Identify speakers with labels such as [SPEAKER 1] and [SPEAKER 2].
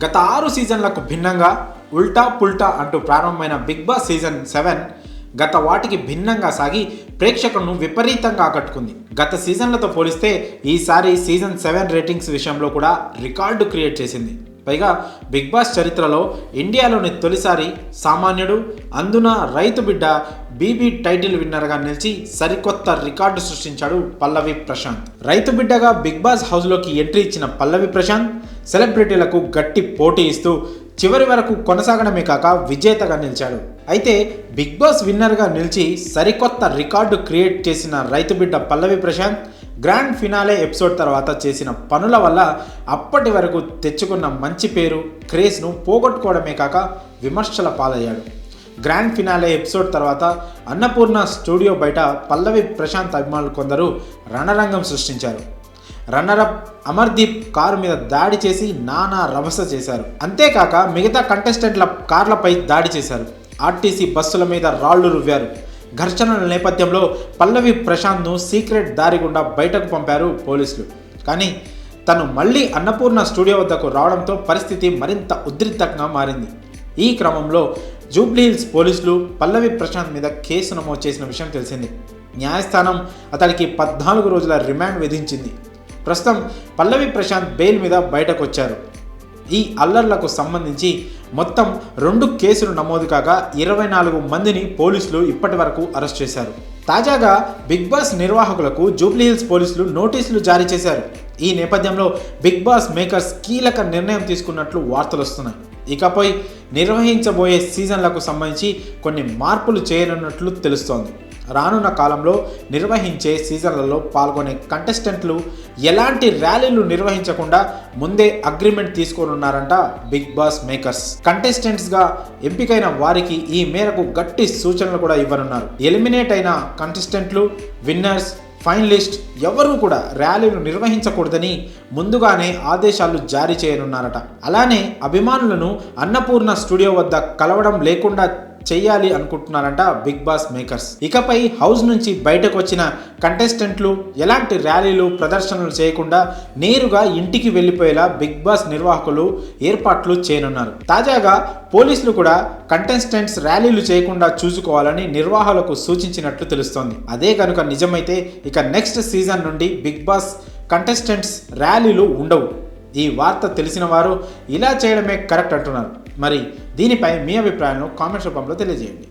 [SPEAKER 1] గత 6 సీజన్లకు భిన్నంగా ఉల్టా పుల్టా అంటూ ప్రారంభమైన బిగ్ బాస్ సీజన్ 7 గత వాటికి భిన్నంగా సాగి ప్రేక్షకులను విపరీతంగా ఆకట్టుకుంది. గత సీజన్లతో పోలిస్తే ఈసారి సీజన్ 7 రేటింగ్స్ విషయంలో కూడా రికార్డు క్రియేట్ చేసింది. పైగా బిగ్ బాస్ చరిత్రలో ఇండియాలోని తొలిసారి సామాన్యుడు, అందున రైతు బిడ్డ బీబీ టైటిల్ విన్నర్గా నిలిచి సరికొత్త రికార్డు సృష్టించాడు పల్లవి ప్రశాంత్. రైతు బిడ్డగా బిగ్ బాస్ హౌస్లోకి ఎంట్రీ ఇచ్చిన పల్లవి ప్రశాంత్ సెలబ్రిటీలకు గట్టి పోటీ ఇస్తూ చివరి వరకు కొనసాగడమే కాక విజేతగా నిలిచాడు. అయితే బిగ్ బాస్ విన్నర్గా నిలిచి సరికొత్త రికార్డు క్రియేట్ చేసిన రైతు బిడ్డ పల్లవి ప్రశాంత్ గ్రాండ్ ఫినాలే ఎపిసోడ్ తర్వాత చేసిన పనుల వల్ల అప్పటి వరకు తెచ్చుకున్న మంచి పేరు, క్రేజ్ను పోగొట్టుకోవడమే కాక విమర్శల పాలయ్యాడు. గ్రాండ్ ఫినాలే ఎపిసోడ్ తర్వాత అన్నపూర్ణ స్టూడియో బయట పల్లవి ప్రశాంత్ అభిమానులు కొందరు రణరంగం సృష్టించారు. రన్నరప్ అమర్దీప్ కారు మీద దాడి చేసి నానా రభస చేశారు. అంతేకాక మిగతా కంటెస్టెంట్ల కార్లపై దాడి చేశారు. ఆర్టీసీ బస్సుల మీద రాళ్లు రువ్వారు. ఘర్షణల నేపథ్యంలో పల్లవి ప్రశాంత్ను సీక్రెట్ దారి గుండా బయటకు పంపారు పోలీసులు. కానీ తను మళ్ళీ అన్నపూర్ణ స్టూడియో వద్దకు రావడంతో పరిస్థితి మరింత ఉద్రిక్తంగా మారింది. ఈ క్రమంలో జూబ్లీహిల్స్ పోలీసులు పల్లవి ప్రశాంత్ మీద కేసు నమోదు చేసిన విషయం తెలిసింది. న్యాయస్థానం అతడికి 14 రోజుల రిమాండ్ విధించింది. ప్రస్తుతం పల్లవి ప్రశాంత్ బెయిల్ మీద బయటకు వచ్చారు. ఈ అల్లర్లకు సంబంధించి మొత్తం 2 కేసులు నమోదు కాగా 24 మందిని పోలీసులు ఇప్పటి వరకు అరెస్ట్ చేశారు. తాజాగా బిగ్ బాస్ నిర్వాహకులకు జూబ్లీహిల్స్ పోలీసులు నోటీసులు జారీ చేశారు. ఈ నేపథ్యంలో బిగ్ బాస్ మేకర్స్ కీలక నిర్ణయం తీసుకున్నట్లు వార్తలు వస్తున్నాయి. ఇకపై నిర్వహించబోయే సీజన్లకు సంబంధించి కొన్ని మార్పులు చేయనున్నట్లు తెలుస్తోంది. రానున్న కాలంలో నిర్వహించే సీజన్లలో పాల్గొనే కంటెస్టెంట్లు ఎలాంటి ర్యాలీలు నిర్వహించకుండా ముందే అగ్రిమెంట్ తీసుకోనున్నారంట బిగ్ బాస్ మేకర్స్. కంటెస్టెంట్స్గా ఎంపికైన వారికి ఈ మేరకు గట్టి సూచనలు కూడా ఇవ్వనున్నారు. ఎలిమినేట్ అయిన కంటెస్టెంట్లు, విన్నర్స్, ఫైనలిస్ట్ ఎవరూ కూడా ర్యాలీలు నిర్వహించకూడదని ముందుగానే ఆదేశాలు జారీ చేయనున్నారట. అలానే అభిమానులను అన్నపూర్ణ స్టూడియో వద్ద కలవడం లేకుండా చేయాలి అనుకుంటున్నారంట బిగ్ బాస్ మేకర్స్. ఇకపై హౌస్ నుంచి బయటకు వచ్చిన కంటెస్టెంట్లు ఎలాంటి ర్యాలీలు, ప్రదర్శనలు చేయకుండా నేరుగా ఇంటికి వెళ్ళిపోయేలా బిగ్ బాస్ నిర్వాహకులు ఏర్పాట్లు చేయనున్నారు. తాజాగా పోలీసులు కూడా కంటెస్టెంట్స్ ర్యాలీలు చేయకుండా చూసుకోవాలని నిర్వాహకులకు సూచించినట్లు తెలుస్తోంది. అదే కనుక నిజమైతే ఇక నెక్స్ట్ సీజన్ నుండి బిగ్ బాస్ కంటెస్టెంట్స్ ర్యాలీలు ఉండవు. ఈ వార్త తెలిసిన వారు ఇలా చేయడమే కరెక్ట్ అంటున్నారు. మరి దీనిపై మీ అభిప్రాయాలను కామెంట్స్ రూపంలో తెలియజేయండి.